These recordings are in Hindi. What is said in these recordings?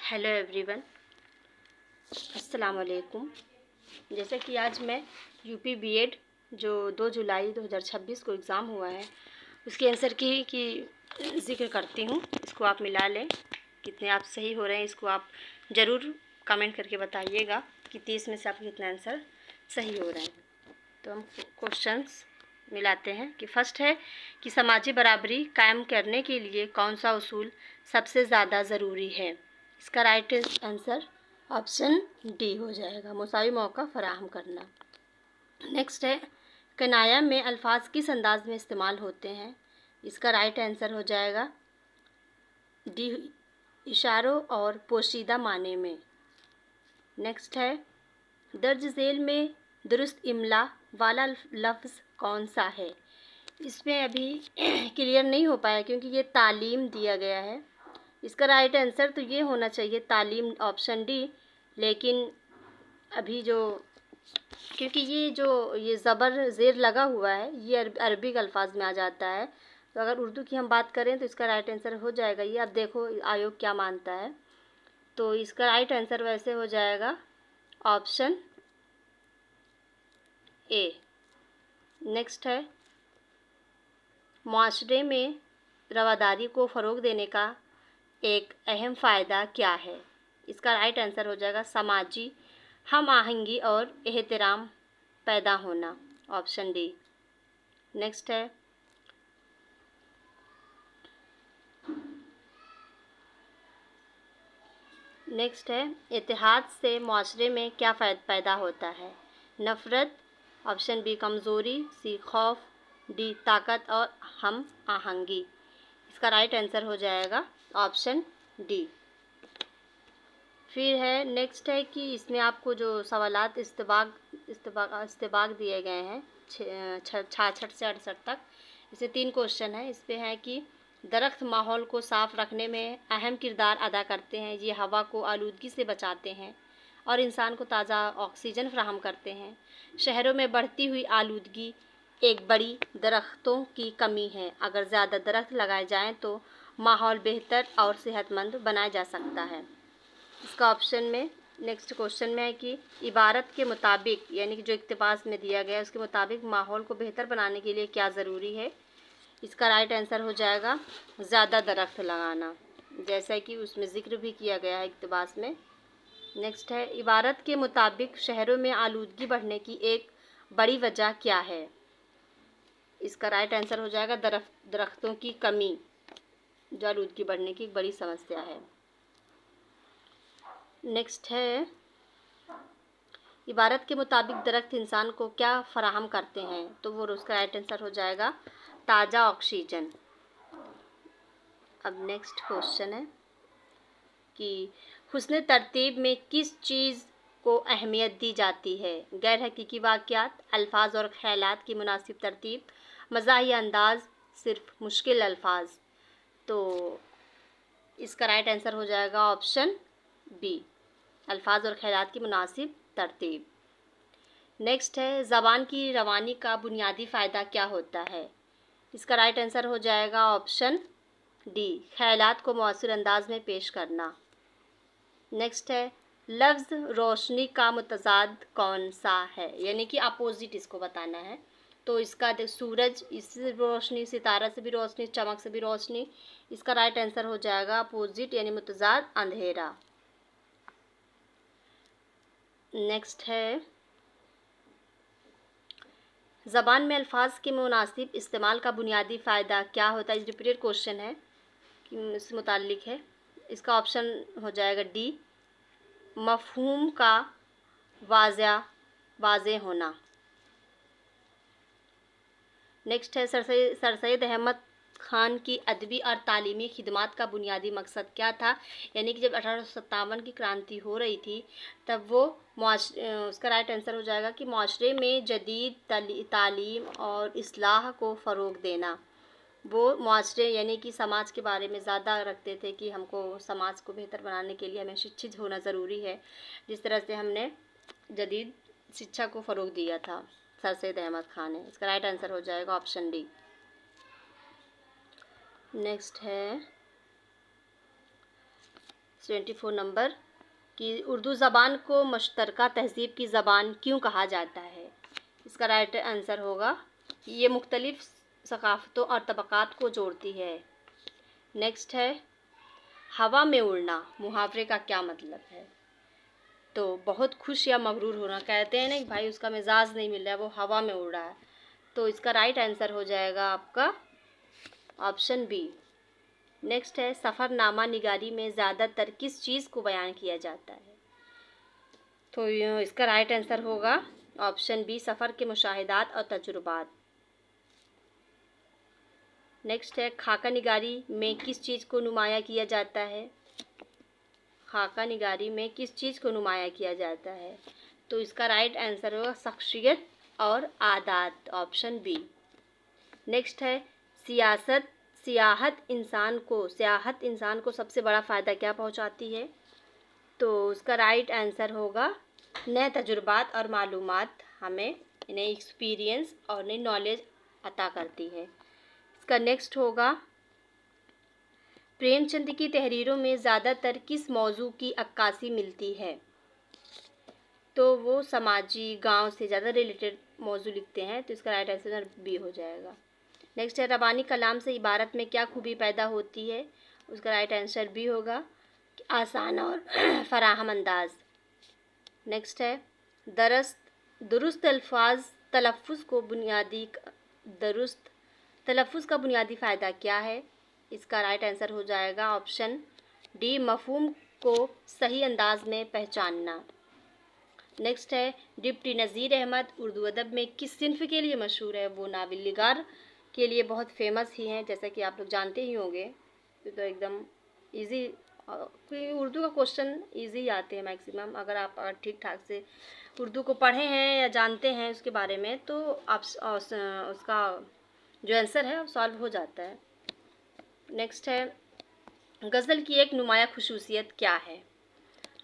हेलो एवरीवन, अस्सलाम वालेकुम। जैसे कि आज मैं यूपी बीएड जो 2 जुलाई 2026 को एग्ज़ाम हुआ है उसके आंसर की ज़िक्र करती हूँ। इसको आप मिला लें, कितने आप सही हो रहे हैं इसको आप ज़रूर कमेंट करके बताइएगा कि 30 में से आपके कितने आंसर सही हो रहे हैं। तो हम क्वेश्चंस मिलाते हैं कि फर्स्ट है कि समाजी बराबरी कायम करने के लिए कौन सा उसूल सबसे ज़्यादा ज़रूरी है। इसका राइट आंसर ऑप्शन डी हो जाएगा, मुसावी मौका फराहम करना। नेक्स्ट है कनाया में अल्फाज किस अंदाज में इस्तेमाल होते हैं। इसका राइट आंसर हो जाएगा डी, इशारों और पोशीदा माने में। नेक्स्ट है दर्ज झेल में दुरुस्त इमला वाला लफ्ज़ कौन सा है। इसमें अभी क्लियर नहीं हो पाया क्योंकि ये तालीम दिया गया है। इसका राइट आंसर तो ये होना चाहिए तालीम, ऑप्शन डी। लेकिन अभी क्योंकि ये ज़बर ज़ेर लगा हुआ है, ये अरबिक अल्फाज में आ जाता है। तो अगर उर्दू की हम बात करें तो इसका राइट आंसर हो जाएगा ये। अब देखो आयोग क्या मानता है। तो इसका राइट आंसर वैसे हो जाएगा ऑप्शन ए। नेक्स्ट है मुआशरे में रवादारी को फ़रोग़ देने का एक अहम फ़ायदा क्या है। इसका राइट आंसर हो जाएगा समाजी हम आहंगी और एहतराम पैदा होना, ऑप्शन डी। नेक्स्ट है इत्तेहाद से मुआशरे में क्या पैदा होता है। नफ़रत, ऑप्शन बी कमज़ोरी, सी खौफ, डी ताकत और हम आहंगी। इसका राइट आंसर हो जाएगा ऑप्शन डी। फिर है नेक्स्ट है कि इसमें आपको जो सवालात इस्तेबाक दिए गए हैं 66 से 68 तक, इसमें 3 क्वेश्चन है। इस पे है कि दरख्त माहौल को साफ़ रखने में अहम किरदार अदा करते हैं। ये हवा को आलूदगी से बचाते हैं और इंसान को ताज़ा ऑक्सीजन फराहम करते हैं। शहरों में बढ़ती हुई आलूदगी एक बड़ी दरख्तों की कमी है। अगर ज़्यादा दरख्त लगाए जाएं तो माहौल बेहतर और सेहतमंद बनाया जा सकता है। इसका ऑप्शन में नेक्स्ट क्वेश्चन में है कि इबारत के मुताबिक, यानी कि जो इक़्तिबास में दिया गया है उसके मुताबिक माहौल को बेहतर बनाने के लिए क्या ज़रूरी है। इसका राइट आंसर हो जाएगा ज़्यादा दरख्त लगाना, जैसा कि उसमें ज़िक्र भी किया गया है इक़्तिबास में। नेक्स्ट है इबारत के मुताबिक शहरों में आलूदगी बढ़ने की एक बड़ी वजह क्या है। इसका राइट आंसर हो जाएगा दरख्तों की कमी, जो आलूदगी बढ़ने की एक बड़ी समस्या है। नेक्स्ट है इबारत के मुताबिक दरख्त इंसान को क्या फ़राहम करते हैं। तो वो उसका राइट आंसर हो जाएगा ताज़ा ऑक्सीजन। अब नेक्स्ट क्वेश्चन है कि हुस्न तरतीब में किस चीज़ को अहमियत दी जाती है। गैर हकीकी वाक़यात, अल्फाज और ख़यालात की मुनासिब तरतीब, मज़ाही अंदाज़, सिर्फ मुश्किल अल्फाज। तो इसका राइट आंसर हो जाएगा ऑप्शन बी, अल्फाज और ख़यालात की मुनासिब तरतीब। नेक्स्ट है ज़बान की रवानी का बुनियादी फ़ायदा क्या होता है। इसका राइट आंसर हो जाएगा ऑप्शन डी, ख़यालात को मौसूर अंदाज में पेश करना। नेक्स्ट है लफ्ज़ रोशनी का मुतज़ाद कौन सा है, यानी कि अपोजिट इसको बताना है। तो इसका सूरज, इससे रोशनी, सितारा से भी रोशनी, चमक से भी रोशनी। इसका राइट आंसर हो जाएगा अपोजिट यानी मुतज़ाद अंधेरा। नेक्स्ट है ज़बान में अल्फाज के मुनासिब इस्तेमाल का बुनियादी फ़ायदा क्या होता है। रिपीटेड क्वेश्चन है कि इससे मुताल्लिक है। इसका ऑप्शन हो जाएगा डी, मफ़हूम का वाज़े होना। नेक्स्ट है सर सैयद अहमद ख़ान की अदबी और तालीमी खिदमात का बुनियादी मकसद क्या था। यानी कि जब 1857 की क्रांति हो रही थी तब वो उसका राइट आंसर हो जाएगा कि मुआशरे में जदीद तालीम और इस्लाह को फ़रोग़ देना। वो मुआशरे यानी कि समाज के बारे में ज़्यादा रखते थे कि हमको समाज को बेहतर बनाने के लिए हमें शिक्षित होना ज़रूरी है। जिस तरह से हमने जदीद शिक्षा को फ़रोग़ दिया था सर सैयद अहमद ख़ान ने। इसका राइट आंसर हो जाएगा ऑप्शन डी। नेक्स्ट है 74 नंबर कि उर्दू ज़बान को मुश्तरका तहज़ीब की ज़बान क्यों कहा जाता है। इसका राइट आंसर होगा ये मुख्तलिफ़ सकाफ़तों और तबक़ात को जोड़ती है। नेक्स्ट है हवा में उड़ना मुहावरे का क्या मतलब है। तो बहुत खुश या मगरूर होना, कहते हैं ना कि भाई उसका मिजाज नहीं मिल रहा है, वो हवा में उड़ रहा है। तो इसका राइट आंसर हो जाएगा आपका ऑप्शन बी। नेक्स्ट है सफ़रनामा निगारी में ज़्यादातर किस चीज़ को बयान किया जाता है। तो इसका राइट आंसर होगा ऑप्शन बी, सफ़र के मुशाहिदात और तजुर्बात। नेक्स्ट है खाका निगारी में किस चीज़ को नुमाया किया जाता है। खाका निगारी में किस चीज़ को नुमाया किया जाता है। तो इसका राइट आंसर होगा शख्सियत और आदात, ऑप्शन बी। नेक्स्ट है सियाहत इंसान को सबसे बड़ा फ़ायदा क्या पहुंचाती है। तो उसका राइट आंसर होगा नए तजुर्बात और मालूमात हमें नई एक्सपीरियंस और नई नॉलेज अता करती है। इसका नेक्स्ट होगा प्रेमचंद की तहरीरों में ज़्यादातर किस मौजू की अक्कासी मिलती है। तो वो समाजी गांव से ज़्यादा रिलेटेड मौजू लिखते हैं, तो इसका राइट आंसर बी हो जाएगा। नेक्स्ट है रबानी कलाम से इबारत में क्या खूबी पैदा होती है। उसका राइट आंसर बी होगा आसान और फराहम अंदाज। नेक्स्ट है दुरुस्त तलफ़्फ़ुज़ का बुनियादी फ़ायदा क्या है। इसका राइट आंसर हो जाएगा ऑप्शन डी, मफ़हूम को सही अंदाज में पहचानना। नेक्स्ट है डिप्टी नज़ीर अहमद उर्दू अदब में किस सिन्फ़ के लिए मशहूर है। वो नावल निगार के लिए बहुत फेमस ही हैं, जैसा कि आप लोग जानते ही होंगे। तो एकदम इजी, क्योंकि उर्दू का क्वेश्चन इजी आते हैं मैक्सिमम। अगर आप ठीक ठाक से उर्दू को पढ़े हैं या जानते हैं उसके बारे में, तो आप उसका जो आंसर है वो सॉल्व हो जाता है। नेक्स्ट है गज़ल की एक नुमाया खुसूसियत क्या है।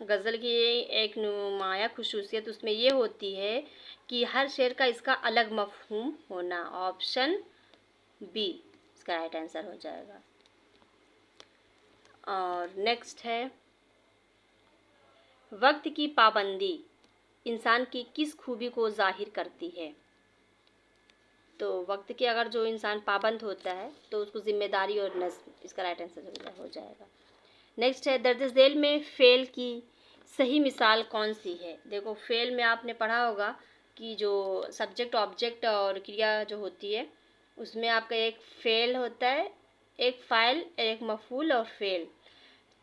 गज़ल की एक नुमाया खुसूसियत उसमें ये होती है कि हर शेर का इसका अलग मफ़हूम होना, ऑप्शन बी इसका राइट आंसर हो जाएगा। और नेक्स्ट है वक्त की पाबंदी इंसान की किस खूबी को ज़ाहिर करती है। तो वक्त के अगर जो इंसान पाबंद होता है तो उसको ज़िम्मेदारी और नज़्म, इसका राइट आंसर हो जाएगा। नेक्स्ट है दर्ज झेल में फ़ेल की सही मिसाल कौन सी है। देखो फ़ेल में आपने पढ़ा होगा कि जो सब्जेक्ट ऑब्जेक्ट और क्रिया जो होती है उसमें आपका एक फ़ेल होता है, एक फ़ाइल, एक मफ़ूल और फ़ेल।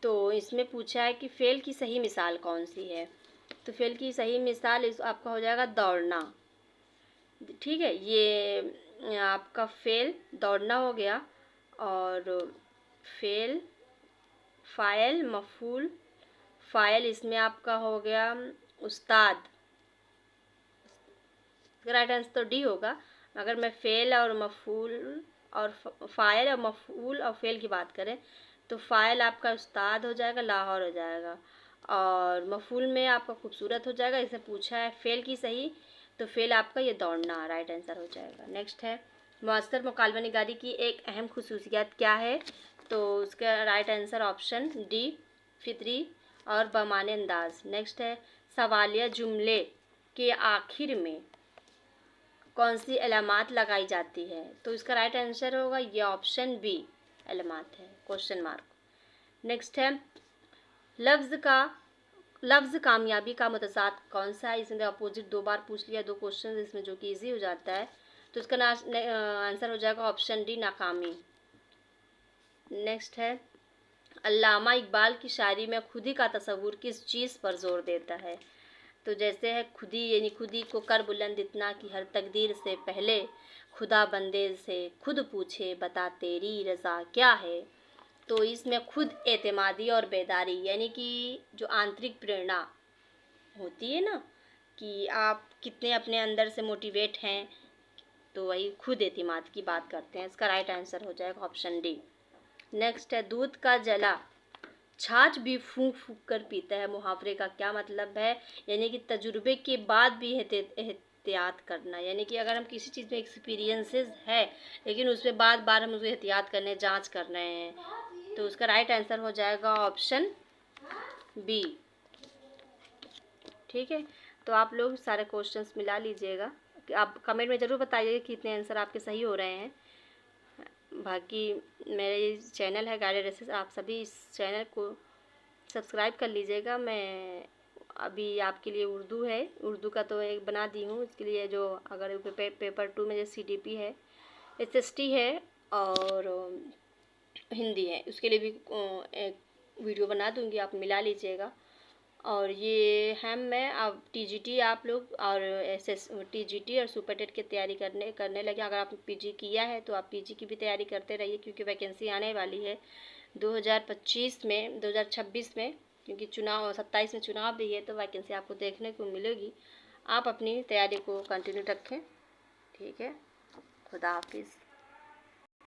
तो इसमें पूछा है कि फ़ेल की सही मिसाल कौन सी है। तो फ़ेल की सही मिसाल इस आपका हो जाएगा दौड़ना। ठीक है, ये आपका फ़ेल दौड़ना हो गया, और फ़ेल फ़ाइल मफ़ूल फ़ाइल इसमें आपका हो गया उस्ताद। राइट आंसर तो डी होगा। अगर मैं फ़ेल और मफ़ूल और फ़ाइल और मफ़ूल और फ़ेल की बात करें तो फ़ाइल आपका उस्ताद हो जाएगा, लाहौर हो जाएगा, और मफ़ूल में आपका खूबसूरत हो जाएगा। इसे पूछा है फ़ेल की सही, तो फ़ेल आपका ये दौड़ना राइट आंसर हो जाएगा। नेक्स्ट है मुअस्सर मुकालमा निगारी की एक अहम खुसूसियत क्या है। तो उसका राइट आंसर ऑप्शन डी, फितरी और बमाने अंदाज। नेक्स्ट है सवालिया जुमले के आखिर में कौन सी अलामात लगाई जाती है। तो इसका राइट आंसर होगा ये ऑप्शन बी, अलामात है, क्वेश्चन मार्क। नेक्स्ट है लफ्ज़ कामयाबी का मुतज़ाद कौन सा है। इसमें अपोजिट दो बार पूछ लिया, दो क्वेश्चन इसमें, जो कि इजी हो जाता है। तो इसका आंसर हो जाएगा ऑप्शन डी, नाकामी। नेक्स्ट है अल्लामा इकबाल की शायरी में खुदी का तस्वुर किस चीज़ पर ज़ोर देता है। तो जैसे है खुदी, यानी खुदी को कर बुलंद इतना कि हर तकदीर से पहले खुदा बंदे से खुद पूछे बता तेरी रज़ा क्या है। तो इसमें खुद एतमादी और बेदारी, यानी कि जो आंतरिक प्रेरणा होती है ना कि आप कितने अपने अंदर से मोटिवेट हैं, तो वही खुद एतमाद की बात करते हैं। इसका राइट आंसर हो जाएगा ऑप्शन डी। नेक्स्ट है दूध का जला छाछ भी फूंक फूंक कर पीता है मुहावरे का क्या मतलब है। यानी कि तजुर्बे के बाद भी एहतियात करना, यानी कि अगर हम किसी चीज़ में एक्सपीरियंसेस है लेकिन उसमें बार हम उसको एहतियात करने, जांच कर रहे हैं, तो उसका राइट आंसर हो जाएगा ऑप्शन बी। ठीक है, तो आप लोग सारे क्वेश्चंस मिला लीजिएगा। आप कमेंट में ज़रूर बताइए कि कितने आंसर आपके सही हो रहे हैं। बाकी मेरे चैनल है गाइडेड रेसेस, आप सभी इस चैनल को सब्सक्राइब कर लीजिएगा। मैं अभी आपके लिए उर्दू है, उर्दू का तो एक बना दी हूँ। इसके लिए जो अगर पेपर 2 में जैसे CDP है, SST है और हिंदी है, उसके लिए भी एक वीडियो बना दूँगी, आप मिला लीजिएगा। और ये मैं अब TGT आप लोग और TGT और सुपर टेट की तैयारी करने लगे। अगर आप PG किया है तो आप PG की भी तैयारी करते रहिए, क्योंकि वैकेंसी आने वाली है 2025 में, 2026 में, क्योंकि चुनाव 27 में चुनाव भी है, तो वैकेंसी आपको देखने को मिलेगी। आप अपनी तैयारी को कंटिन्यू रखें। ठीक है, खुदा हाफिज़।